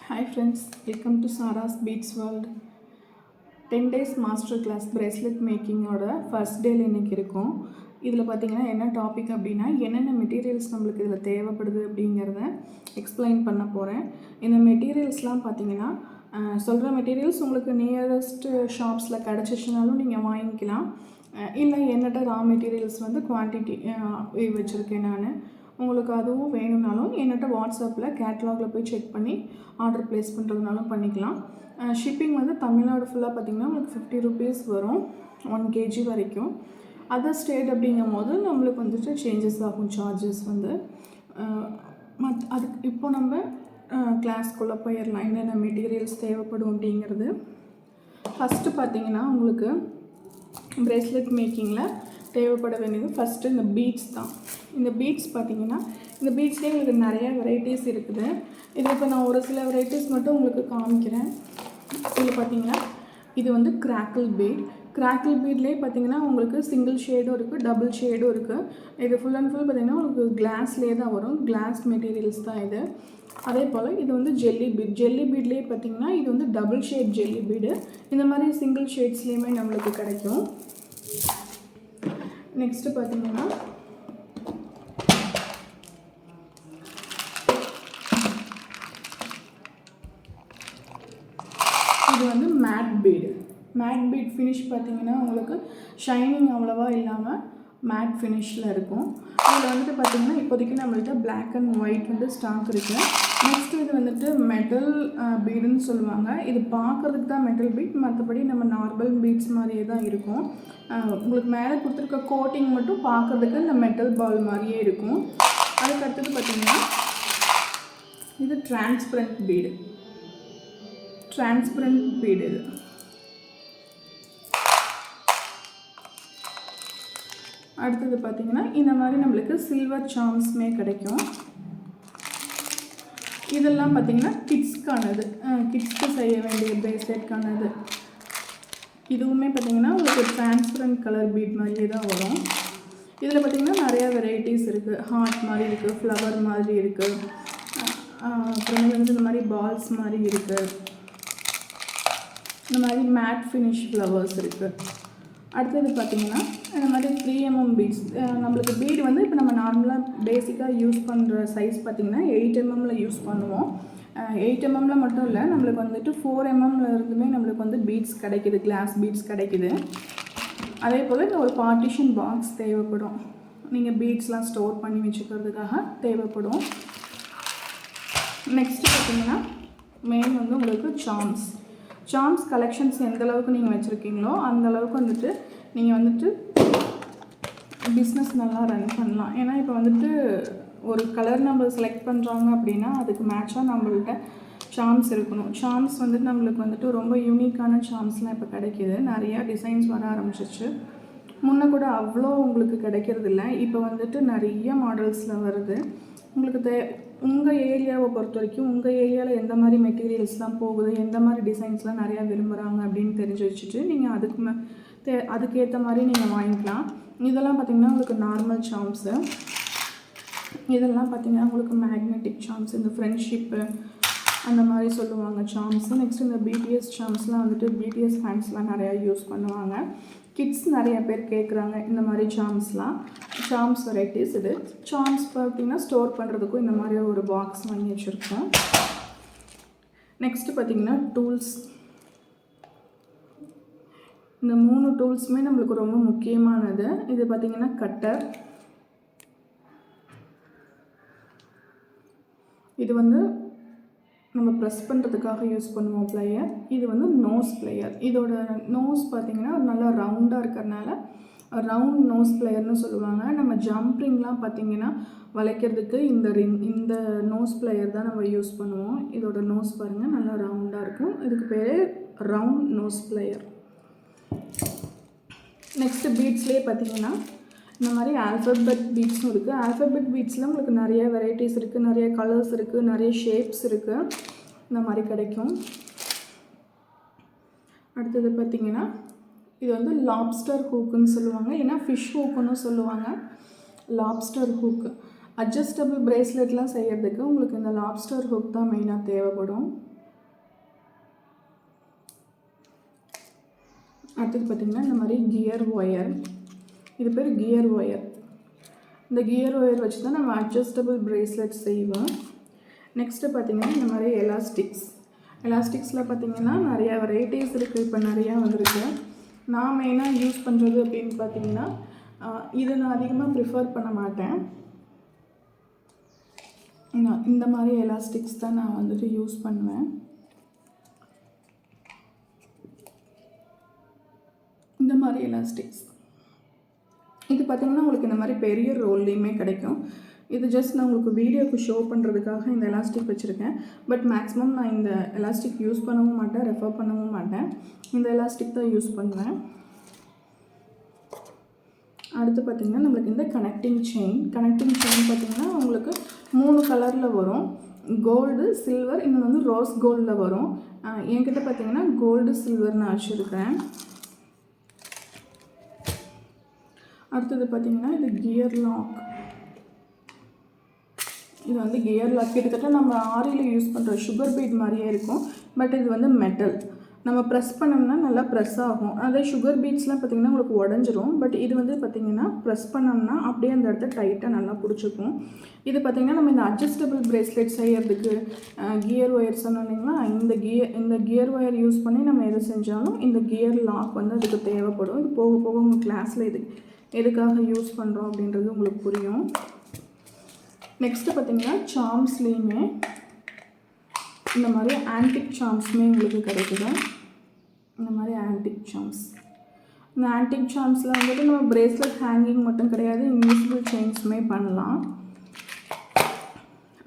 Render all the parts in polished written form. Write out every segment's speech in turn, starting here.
Hi friends, welcome to Sarah's Beats World. 10 days master class bracelet making ஓட first டேல இன்னைக்கு இருக்கும். இதில் பார்த்தீங்கன்னா என்ன டாபிக் அப்படின்னா என்னென்ன மெட்டீரியல்ஸ் நம்மளுக்கு இதில் தேவைப்படுது அப்படிங்கிறத எக்ஸ்பிளைன் பண்ண போகிறேன். இந்த மெட்டீரியல்ஸ்லாம் பார்த்தீங்கன்னா சொல்கிற மெட்டீரியல்ஸ் உங்களுக்கு நியரஸ்ட் ஷாப்ஸில் கிடச்சிச்சுனாலும் நீங்கள் வாங்கிக்கலாம். இல்லை என்னட்ட ரா மெட்டீரியல்ஸ் வந்து குவான்டிட்டி வச்சுருக்கேன் நான். உங்களுக்கு அதுவும் வேணும்னாலும் என்னட்ட வாட்ஸ்அப்பில் கேட்லாகில் போய் செக் பண்ணி ஆர்டர் ப்ளேஸ் பண்ணுறதுனாலும் பண்ணிக்கலாம். ஷிப்பிங் வந்து தமிழ்நாடு ஃபுல்லாக பார்த்திங்கன்னா உங்களுக்கு 50 rupees வரும் 1 kg வரைக்கும். அதர் ஸ்டேட் அப்படிங்கும் போது நம்மளுக்கு வந்துட்டு சேஞ்சஸ் ஆகும் சார்ஜஸ் வந்து. அதுக்கு இப்போ நம்ம கிளாஸ்க்குள்ளே போயிடலாம். என்னென்ன மெட்டீரியல்ஸ் தேவைப்படும் அப்படிங்கிறது. ஃபஸ்ட்டு பார்த்திங்கன்னா உங்களுக்கு பிரேஸ்லெட் மேக்கிங்கில் தேவைப்பட வேண்டியது ஃபஸ்ட்டு இந்த பீட்ஸ் தான். இந்த பீட்ஸ் பார்த்திங்கன்னா இந்த பீட்ஸ்லேயே உங்களுக்கு நிறையா வெரைட்டிஸ் இருக்குது. இதில் இப்போ நான் ஒரு சில வெரைட்டிஸ் மட்டும் உங்களுக்கு காமிக்கிறேன். இதில் பார்த்திங்கன்னா இது வந்து கிராக்கிள் பீட்லேயே பார்த்திங்கன்னா உங்களுக்கு சிங்கிள் ஷேடும் இருக்குது, டபுள் ஷேடும் இருக்குது. இது ஃபுல் அண்ட் ஃபுல் பார்த்திங்கன்னா உங்களுக்கு கிளாஸ்லேயே தான் வரும், கிளாஸ் மெட்டீரியல்ஸ் தான் இது. அதே போல் இது வந்து ஜெல்லி பீட்லேயே பார்த்திங்கன்னா இது வந்து டபுள் ஷேட் ஜெல்லி பீடு. இந்த மாதிரி சிங்கிள் ஷேட்ஸ்லேயுமே நம்மளுக்கு கிடைக்கும். நெக்ஸ்ட்டு பார்த்திங்கன்னா இது வந்து மேட் பீட் ஃபினிஷ் பார்த்திங்கன்னா உங்களுக்கு ஷைனிங் அவ்வளோவா இல்லாமல் மேட் ஃபினிஷில் இருக்கும். இதில் வந்துட்டு பார்த்திங்கன்னா இப்போதைக்கு நம்மள்கிட்ட பிளாக் அண்ட் ஒயிட் வந்து ஸ்டாக் இருக்குது. நெக்ஸ்ட்டு இது வந்துட்டு மெட்டல் பீடுன்னு சொல்லுவாங்க. இது பார்க்குறதுக்கு தான் மெட்டல் பீட், மற்றபடி நம்ம நார்மல் பீட்ஸ் மாதிரியே தான் இருக்கும். உங்களுக்கு மேலே கொடுத்துருக்க கோட்டிங் மட்டும் பார்க்குறதுக்கு இந்த மெட்டல் பால் மாதிரியே இருக்கும். அதுக்கு அடுத்தது பார்த்திங்கன்னா இது டிரான்ஸ்பரண்ட் பீடு இது. அடுத்தது பார்த்திங்கன்னா இந்த மாதிரி நம்மளுக்கு சில்வர் சாம்ஸ்மே கிடைக்கும். இதெல்லாம் பார்த்திங்கன்னா கிட்ஸ்க்கு செய்ய வேண்டிய பிரேஸ்லெட்கானது. இதுவுமே பார்த்திங்கன்னா உங்களுக்கு டிரான்ஸ்பரண்ட் கலர் பீட் மாதிரியே தான் வரும். இதில் பார்த்திங்கன்னா நிறையா வெரைட்டிஸ் இருக்குது. ஹார்ட் மாதிரி இருக்குது, ஃப்ளவர் மாதிரி இருக்குது, அப்புறம் வந்து இந்த மாதிரி பால்ஸ் மாதிரி இருக்குது, இந்த மாதிரி மேட் ஃபினிஷ் ஃப்ளவர்ஸ் இருக்குது. அடுத்தது பார்த்திங்கன்னா இந்த மாதிரி 3mm பீட்ஸ். நம்மளுக்கு பீடு வந்து இப்போ நம்ம நார்மலாக பேசிக்காக யூஸ் பண்ணுற சைஸ் பார்த்திங்கன்னா 8mm யூஸ் பண்ணுவோம். 8mm மட்டும் இல்லை, நம்மளுக்கு வந்துட்டு 4mm இருந்துமே நம்மளுக்கு வந்து பீட்ஸ் கிடைக்கிது, கிளாஸ் பீட்ஸ் கிடைக்கிது. அதே போல் இந்த ஒரு பார்ட்டிஷன் பாக்ஸ் தேவைப்படும், நீங்கள் பீட்ஸ்லாம் ஸ்டோர் பண்ணி வச்சுக்கிறதுக்காக தேவைப்படும். நெக்ஸ்ட்டு பார்த்திங்கன்னா மெயின் வந்து உங்களுக்கு சாம்ஸ் கலெக்ஷன்ஸ் எந்தளவுக்கு நீங்கள் வச்சுருக்கீங்களோ அந்தளவுக்கு வந்துட்டு நீங்கள் வந்துட்டு பிஸ்னஸ் நல்லா ரன் பண்ணலாம். ஏன்னா இப்போ வந்துட்டு ஒரு கலர் நம்ம செலக்ட் பண்ணுறாங்க அப்படின்னா அதுக்கு மேட்சாக நம்மள்கிட்ட சாம்ஸ் இருக்கணும். சாம்ஸ் வந்துட்டு நம்மளுக்கு வந்துட்டு ரொம்ப யூனிக்கான சாம்ஸ்லாம் இப்போ கிடைக்கிது. நிறையா டிசைன்ஸ் வர ஆரம்பிச்சிச்சு. முன்னே கூட அவ்வளோ உங்களுக்கு கிடைக்கிறது இல்லை. இப்போ வந்துட்டு நிறைய மாடல்ஸில் வருது. உங்களுக்கு உங்கள் ஏரியாவை பொறுத்த வரைக்கும் உங்கள் ஏரியாவில் எந்த மாதிரி மெட்டீரியல்ஸ்லாம் போகுது, எந்த மாதிரி டிசைன்ஸ்லாம் நிறையா விரும்புகிறாங்க அப்படின்னு தெரிஞ்சு வச்சுட்டு நீங்கள் அதுக்கேற்ற மாதிரி நீங்கள் வாங்கிக்கலாம். இதெல்லாம் பார்த்திங்கன்னா உங்களுக்கு நார்மல் சாம்ஸு. இதெல்லாம் பார்த்திங்கன்னா உங்களுக்கு மேக்னெட்டிக் சாம்ஸ், இந்த ஃப்ரெண்ட்ஷிப்பு அந்த மாதிரி சொல்லுவாங்க சாம்ஸு. நெக்ஸ்ட் இந்த பிடிஎஸ் சாம்ஸ்லாம் வந்துட்டு பிடிஎஸ் ஃபேன்ஸ்லாம் நிறையா யூஸ் பண்ணுவாங்க. கிட்ஸ் நிறைய பேர் கேட்குறாங்க இந்த மாதிரி சாம்ஸ் வெரைட்டிஸ். இது சாம்ஸ் பார்த்திங்கன்னா ஸ்டோர் பண்ணுறதுக்கும் இந்த மாதிரி ஒரு பாக்ஸ் வாங்கி வச்சுருக்கோம். நெக்ஸ்ட்டு பார்த்திங்கன்னா டூல்ஸ். இந்த 3 டூல்ஸுமே நம்மளுக்கு ரொம்ப முக்கியமானது. இது பார்த்திங்கன்னா கட்டர், இது வந்து நம்ம ப்ரெஸ் பண்ணுறதுக்காக யூஸ் பண்ணுவோம் ப்ளையர். இது வந்து நோஸ் ப்ளையர். இதோட நோஸ் பார்த்திங்கன்னா நல்லா ரவுண்டாக இருக்கிறதுனால ரவுண்ட் நோஸ் ப்ளையர்னு சொல்லுவாங்க. நம்ம ஜம்ப்ரிங்லாம் பார்த்திங்கன்னா வளைக்கிறதுக்கு இந்த நோஸ் ப்ளையர் தான் நம்ம யூஸ் பண்ணுவோம். இதோட நோஸ் பாருங்கள் நல்லா ரவுண்டாக இருக்கும். இதுக்கு பேர் ரவுண்ட் நோஸ் ப்ளையர். நெக்ஸ்ட்டு பீட்ஸ்லேயே பார்த்திங்கன்னா இந்த மாதிரி ஆல்ஃபபெட் பீட்ஸும் இருக்குது. ஆல்ஃபபெட் பீட்ஸில் உங்களுக்கு நிறைய வெரைட்டிஸ் இருக்குது, நிறைய கலர்ஸ் இருக்குது, நிறைய ஷேப்ஸ் இருக்குது, இந்த மாதிரி கிடைக்கும். அடுத்தது பார்த்திங்கன்னா இது வந்து லாப்ஸ்டர் ஹூக்குன்னு சொல்லுவாங்க, இல்லைன்னா ஃபிஷ் ஹூக்குன்னு சொல்லுவாங்க. லாப்ஸ்டர் ஹூக்கு அட்ஜஸ்டபிள் பிரேஸ்லெட்லாம் செய்கிறதுக்கு உங்களுக்கு இந்த லாப்ஸ்டர் ஹூக் தான் மெயினாக தேவைப்படும். அடுத்தது பார்த்திங்கன்னா இந்த மாதிரி கியர் ஒயர், இது பேர் கியர் ஒயர். இந்த கியர் ஒயர் வச்சு தான் நம்ம அட்ஜஸ்டபிள் ப்ரேஸ்லெட் செய்வோம். நெக்ஸ்ட்டு பார்த்திங்கன்னா இந்த மாதிரி எலாஸ்டிக்ஸில் பார்த்திங்கன்னா நிறையா வெரைட்டிஸ் இருக்குது, இப்போ நிறையா வந்திருக்கு. நான் மெயினாக யூஸ் பண்ணுறது அப்படின்னு பார்த்திங்கன்னா இதை நான் அதிகமாக ப்ரிஃபர் பண்ண மாட்டேன். இந்த மாதிரி எலாஸ்டிக்ஸ் தான் நான் வந்துட்டு யூஸ் பண்ணுவேன். இந்த மாதிரி எலாஸ்டிக்ஸ் இது பார்த்திங்கன்னா உங்களுக்கு இந்த மாதிரி பெரிய ரோல்லையுமே கிடைக்கும். இது ஜஸ்ட் நான் உங்களுக்கு வீடியோக்கு ஷோ பண்ணுறதுக்காக இந்த எலாஸ்டிக் வச்சுருக்கேன். பட் மேக்ஸிமம் நான் இந்த எலாஸ்டிக் யூஸ் பண்ணவும் மாட்டேன், ரெஃபர் பண்ணவும் மாட்டேன். இந்த எலாஸ்டிக் தான் யூஸ் பண்ணுவேன். அடுத்து பார்த்திங்கன்னா நம்மளுக்கு இந்த கனெக்டிங் செயின் பார்த்திங்கன்னா உங்களுக்கு 3 கலரில் வரும். கோல்டு, சில்வர், இன்னொன்று வந்து ரோஸ் கோல்டில் வரும். என்கிட்ட பார்த்திங்கன்னா கோல்டு சில்வர் நான் வச்சுருக்கேன். அடுத்தது பார்த்திங்கன்னா இது கியர் லாக். இது வந்து கியர் லாக் கிட்டத்தட்ட நம்ம ஆரியில் யூஸ் பண்ணுற சுகர் பீட் மாதிரியே இருக்கும். பட் இது வந்து மெட்டல். நம்ம ப்ரெஸ் பண்ணோம்னா நல்லா ப்ரெஸ் ஆகும். அதே சுகர் பீட்ஸ்லாம் பார்த்திங்கன்னா உங்களுக்கு உடஞ்சிரும். பட் இது வந்து பார்த்திங்கன்னா ப்ரெஸ் பண்ணோம்னா அப்படியே அந்த இடத்த டைட்டாக நல்லா பிடிச்சிக்கும். இது பார்த்திங்கன்னா நம்ம இந்த அட்ஜஸ்டபிள் ப்ரேஸ்லெட் செய்கிறதுக்கு கியர் ஒயர் சொன்னோம் இல்லைங்களா, இந்த கியர் ஒயர் யூஸ் பண்ணி நம்ம எது செஞ்சாலும் இந்த கியர் லாக் வந்து அதுக்கு தேவைப்படும். இது போக போக உங்கள் கிளாஸில் எதுக்காக யூஸ் பண்ணுறோம் அப்படின்றது உங்களுக்கு புரியும். நெக்ஸ்ட்டு பார்த்திங்கன்னா சாம்ஸ்லேயுமே இந்த மாதிரி ஆன்டிக் சாம்ஸுமே உங்களுக்கு கிடைக்குது. இந்த மாதிரி ஆன்டிக் சாம்ஸ், இந்த ஆன்டிக் சாம்ஸில் வந்துட்டு நம்ம ப்ரேஸ்லெட் ஹேங்கிங் மட்டும் கிடையாது, இன்விசிபிள் செயின்ஸுமே பண்ணலாம்.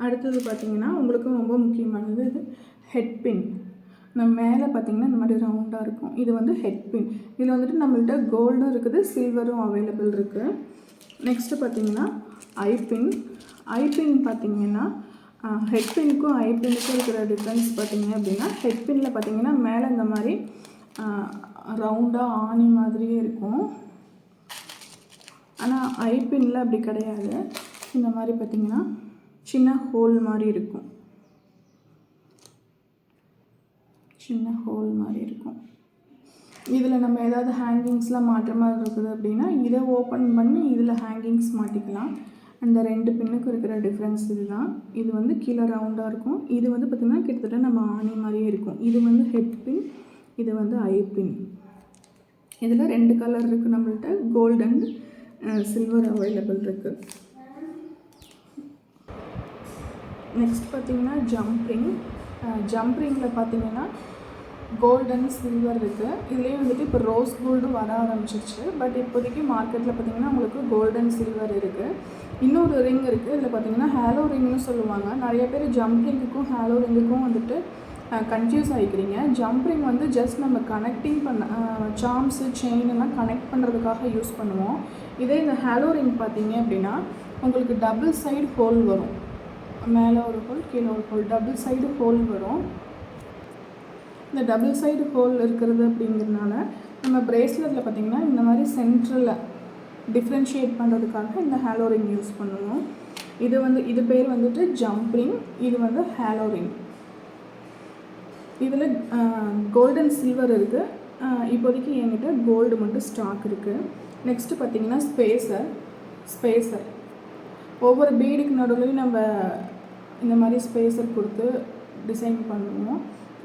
அடுத்தது பார்த்திங்கன்னா உங்களுக்கு ரொம்ப முக்கியமானது இது ஹெட் பின். நம்ம மேலே பார்த்திங்கன்னா இந்த மாதிரி ரவுண்டாக இருக்கும். இது வந்து ஹெட் பின். இதில் வந்துட்டு நம்மள்கிட்ட கோல்டும் இருக்குது, சில்வரும் அவைலபிள் இருக்குது. நெக்ஸ்ட்டு பார்த்திங்கன்னா ஐபின் பார்த்திங்கன்னா ஹெட் பின்னுக்கும் ஐபின்னுக்கும் இருக்கிற டிஃப்ரென்ஸ் பார்த்திங்க அப்படின்னா, ஹெட் பின்னில் பார்த்திங்கன்னா மேலே இந்த மாதிரி ரவுண்டாக ஆணி மாதிரியே இருக்கும். ஆனால் ஐபின்னில் அப்படி கிடையாது. இந்த மாதிரி பார்த்திங்கன்னா சின்ன ஹோல் மாதிரி இருக்கும். இதில் நம்ம ஏதாவது ஹேங்கிங்ஸ்லாம் மாட்டுற மாதிரி இருக்குது அப்படின்னா இதை ஓப்பன் பண்ணி இதில் ஹேங்கிங்ஸ் மாட்டிக்கலாம். அந்த 2 பின்னுக்கு இருக்கிற டிஃப்ரென்ஸ் இதுதான். இது வந்து கீழே ரவுண்டாக இருக்கும். இது வந்து பார்த்திங்கன்னா கிட்டத்தட்ட நம்ம ஆணி மாதிரியே இருக்கும். இது வந்து ஹெட் பின், இது வந்து ஐ பின். இதில் 2 கலர் இருக்குது நம்மள்கிட்ட, கோல்டு அண்ட் சில்வர் அவைலபிள் இருக்குது. நெக்ஸ்ட் பார்த்திங்கன்னா ஜம்ப்ரிங்கில் பார்த்திங்கன்னா கோல்டன் சில்வர் இருக்குது. இதுலேயே வந்துட்டு இப்போ ரோஸ் கோல்டு வர ஆரம்பிச்சிருச்சு. பட் இப்போதைக்கு மார்க்கெட்டில் பார்த்திங்கன்னா உங்களுக்கு கோல்டன் சில்வர் இருக்குது. இன்னொரு ரிங் இருக்குது. இதில் பார்த்திங்கன்னா ஹேலோ ரிங்னு சொல்லுவாங்க. நிறைய பேர் ஜம்ப்ரிங்குக்கும் ஹேலோ ரிங்குக்கும் வந்துட்டு கன்ஃபியூஸ் ஆகிக்கிறீங்க. ஜம்ப்ரிங் வந்து ஜஸ்ட் நம்ம கனெக்டிங் சாம்ஸு செயின் எல்லாம் கனெக்ட் பண்ணுறதுக்காக யூஸ் பண்ணுவோம். இதே இந்த ஹேலோ ரிங் பார்த்திங்க அப்படின்னா உங்களுக்கு டபுள் சைடு ஹோல் வரும். மேலே ஒரு ஹோல், கீழே ஒரு ஹோல், டபுள் சைடு ஹோல் வரும். இந்த டபுள் சைடு ஹோல் இருக்கிறது அப்படிங்கிறதுனால நம்ம ப்ரேஸ்லெட்டில் பார்த்திங்கன்னா இந்த மாதிரி சென்ட்ரலில் டிஃப்ரென்ஷியேட் பண்ணுறதுக்காக இந்த ஹேலோ ரிங் யூஸ் பண்ணுவோம். இது பேர் வந்துட்டு ஜம்ப்ரிங், இது வந்து ஹேலோ ரிங். இதில் கோல்டன் சில்வர் இருக்குது. இப்போதைக்கு என்கிட்ட கோல்டு மட்டும் ஸ்டாக் இருக்குது. நெக்ஸ்ட்டு பார்த்திங்கன்னா ஸ்பேசர். ஒவ்வொரு பீடுக்கு நடுவுலையும் நம்ம இந்த மாதிரி ஸ்பேசர் கொடுத்து டிசைன் பண்ணுவோம்.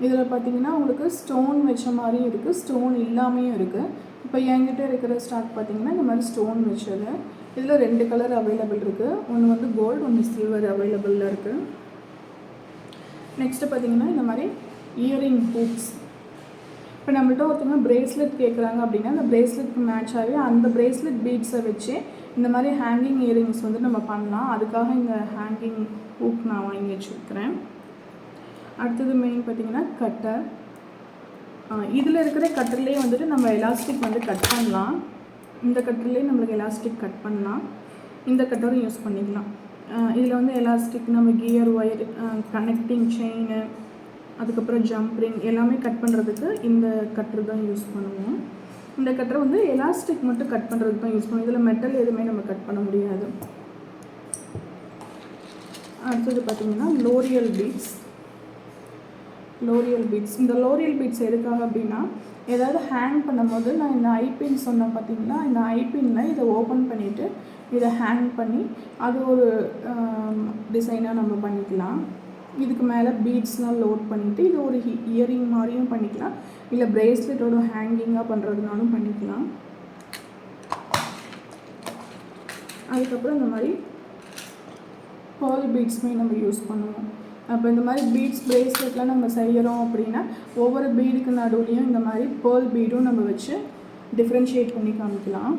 இதில் பார்த்திங்கன்னா உங்களுக்கு ஸ்டோன் வச்ச மாதிரியும் இருக்குது, ஸ்டோன் இல்லாமையும் இருக்குது. இப்போ என்கிட்ட இருக்கிற ஸ்டாக் பார்த்திங்கன்னா இந்த மாதிரி ஸ்டோன் வச்சது. இதில் 2 கலர் அவைலபிள் இருக்குது. ஒன்று வந்து கோல்டு, ஒன்று சில்வர் அவைலபிளில் இருக்குது. நெக்ஸ்ட்டு பார்த்திங்கன்னா இந்த மாதிரி இயரிங் ஹூக்ஸ். இப்போ நம்மள்ட்ட ஒருத்தவங்க ப்ரேஸ்லெட் கேட்குறாங்க அப்படின்னா அந்த ப்ரேஸ்லெட்க்கு மேட்ச் ஆகி அந்த ப்ரேஸ்லெட் பீட்ஸை வச்சு இந்த மாதிரி ஹேங்கிங் இயரிங்ஸ் வந்து நம்ம பண்ணலாம். அதுக்காக இந்த ஹேங்கிங் ஹூக் நான் வாங்கி வச்சுருக்கிறேன். அடுத்தது மெயின் பார்த்திங்கன்னா கட்டர். இதில் இருக்கிற கட்டர்லேயே வந்துட்டு நம்ம எலாஸ்டிக் வந்து கட் பண்ணலாம். இந்த கட்டர்லேயே நம்மளுக்கு எலாஸ்டிக் கட் பண்ணலாம். இந்த கட்டரும் யூஸ் பண்ணிக்கலாம். இதில் வந்து எலாஸ்டிக் நம்ம கியர் ஒயர், கனெக்டிங் செயின், அதுக்கப்புறம் ஜம்ப்ரிங் எல்லாமே கட் பண்ணுறதுக்கு இந்த கட்டர் தான் யூஸ் பண்ணுவோம். இந்த கட்டர் வந்து எலாஸ்டிக் மட்டும் கட் பண்ணுறதுக்கு தான் யூஸ் பண்ணுவோம். இதில் மெட்டல் எதுவுமே நம்ம கட் பண்ண முடியாது. அடுத்தது பார்த்திங்கன்னா லோரியல் பீட்ஸ். L'Oreal beads. இந்த லோரியல் பீட்ஸ் எதுக்காக அப்படின்னா, ஏதாவது ஹேங் பண்ணும்போது நான் இந்த ஐபின் சொன்னேன் பார்த்தீங்களா, இந்த ஐபின்னில் இதை ஓப்பன் பண்ணிவிட்டு இதை ஹேங் பண்ணி அது ஒரு டிசைனாக நம்ம பண்ணிக்கலாம். இதுக்கு மேலே பீட்ஸ்லாம் லோட் பண்ணிவிட்டு இது ஒரு இயரிங் மாதிரியும் பண்ணிக்கலாம், இல்லை ப்ரேஸ்லெட்டோட ஹேங்கிங்காக பண்ணுறதுனாலும் பண்ணிக்கலாம். அதுக்கப்புறம் இந்த மாதிரி பேர்ல் பீட்ஸுமே நம்ம யூஸ் பண்ணுவோம். அப்போ இந்த மாதிரி பீட்ஸ் ப்ரேஸ்லெட்லாம் நம்ம செய்கிறோம் அப்படின்னா ஒவ்வொரு பீடுக்கு நடுவுலையும் இந்த மாதிரி பேர்ல் பீடும் நம்ம வச்சு டிஃப்ரென்ஷியேட் பண்ணி காமிக்கலாம்.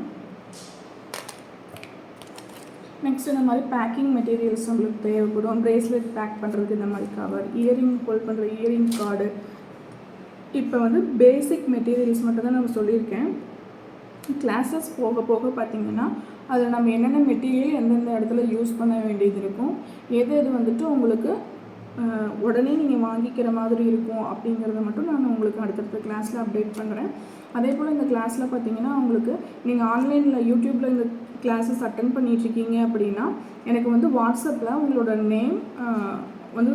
நெக்ஸ்ட் இந்த மாதிரி பேக்கிங் மெட்டீரியல்ஸ் நம்மளுக்கு தேவைப்படும். ப்ரேஸ்லெட் பேக் பண்ணுறதுக்கு இந்த மாதிரி கவர், இயரிங் ஹோல்ட் பண்ணுற இயரிங் கார்டு. இப்போ வந்து பேசிக் மெட்டீரியல்ஸ் மட்டும் தான் நம்ம சொல்லியிருக்கேன். கிளாஸஸ் போக போக பார்த்திங்கன்னா அதில் நம்ம என்னென்ன மெட்டீரியல் எந்தெந்த இடத்துல யூஸ் பண்ண வேண்டியது இருக்கும், எது எது வந்துட்டு உங்களுக்கு உடனே நீங்கள் வாங்கிக்கிற மாதிரி இருக்கும் அப்படிங்கிறத மட்டும் நான் உங்களுக்கு அடுத்தடுத்த கிளாஸில் அப்டேட் பண்ணுறேன். அதே போல் இந்த கிளாஸில் பார்த்தீங்கன்னா உங்களுக்கு நீங்கள் ஆன்லைனில் யூடியூப்பில் இந்த கிளாஸஸ் அட்டென்ட் பண்ணிகிட்ருக்கீங்க அப்படின்னா எனக்கு வந்து வாட்ஸ்அப்பில் உங்களோட நேம் வந்து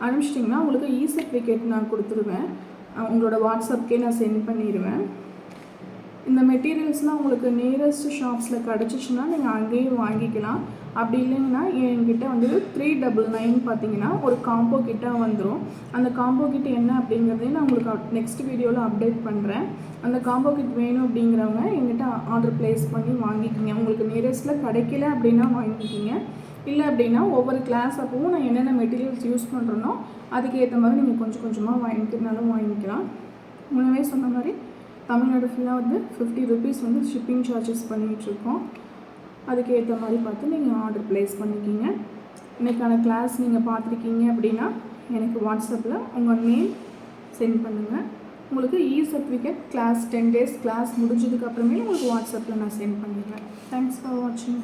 அனுப்பிச்சிட்டிங்கன்னா உங்களுக்கு சர்டிஃபிகேட் நான் கொடுத்துருவேன். உங்களோட வாட்ஸ்அப்கே நான் சென்ட் பண்ணிடுவேன். இந்த மெட்டீரியல்ஸ்லாம் உங்களுக்கு நியரஸ்ட் ஷாப்ஸில் கிடச்சிச்சின்னா நீங்கள் அங்கேயும் வாங்கிக்கலாம். அப்படி இல்லைங்கன்னா என்கிட்ட வந்து 399 பார்த்தீங்கன்னா ஒரு காம்போ கிட்டாக வந்துடும். அந்த காம்போ கிட் என்ன அப்படிங்கிறதையும் நான் உங்களுக்கு நெக்ஸ்ட் வீடியோவில் அப்டேட் பண்ணுறேன். அந்த காம்போ கிட் வேணும் அப்படிங்கிறவங்க என்கிட்ட ஆர்டர் ப்ளேஸ் பண்ணி வாங்கிக்கிங்க. உங்களுக்கு நியரஸ்ட்டில் கிடைக்கல அப்படின்னா வாங்கிக்கிங்க. இல்லை அப்படின்னா ஒவ்வொரு கிளாஸ் அப்பவும் நான் என்னென்ன மெட்டீரியல்ஸ் யூஸ் பண்ணுறேனோ அதுக்கேற்ற மாதிரி நீங்கள் கொஞ்சம் கொஞ்சமாக வாங்கிக்கிறனாலும் வாங்கிக்கலாம். முன்னவே சொன்ன மாதிரி தமிழ்நாடு ஃபுல்லாக வந்து 50 rupees வந்து ஷிப்பிங் சார்ஜஸ் பண்ணிகிட்ருக்கோம். அதுக்கு ஏற்ற மாதிரி பார்த்து நீங்கள் ஆர்டர் ப்ளேஸ் பண்ணிக்கிங்க. இன்றைக்கான கிளாஸ் நீங்கள் பார்த்துருக்கீங்க அப்படின்னா எனக்கு வாட்ஸ்அப்பில் உங்கள் நேம் சென்ட் பண்ணுங்கள். உங்களுக்கு சர்டிஃபிகேட் கிளாஸ் 10 days கிளாஸ் முடிஞ்சதுக்கப்புறமே உங்களுக்கு வாட்ஸ்அப்பில் நான் சென்ட் பண்ணிடுறேன். தேங்க்ஸ் ஃபார் வாட்சிங்.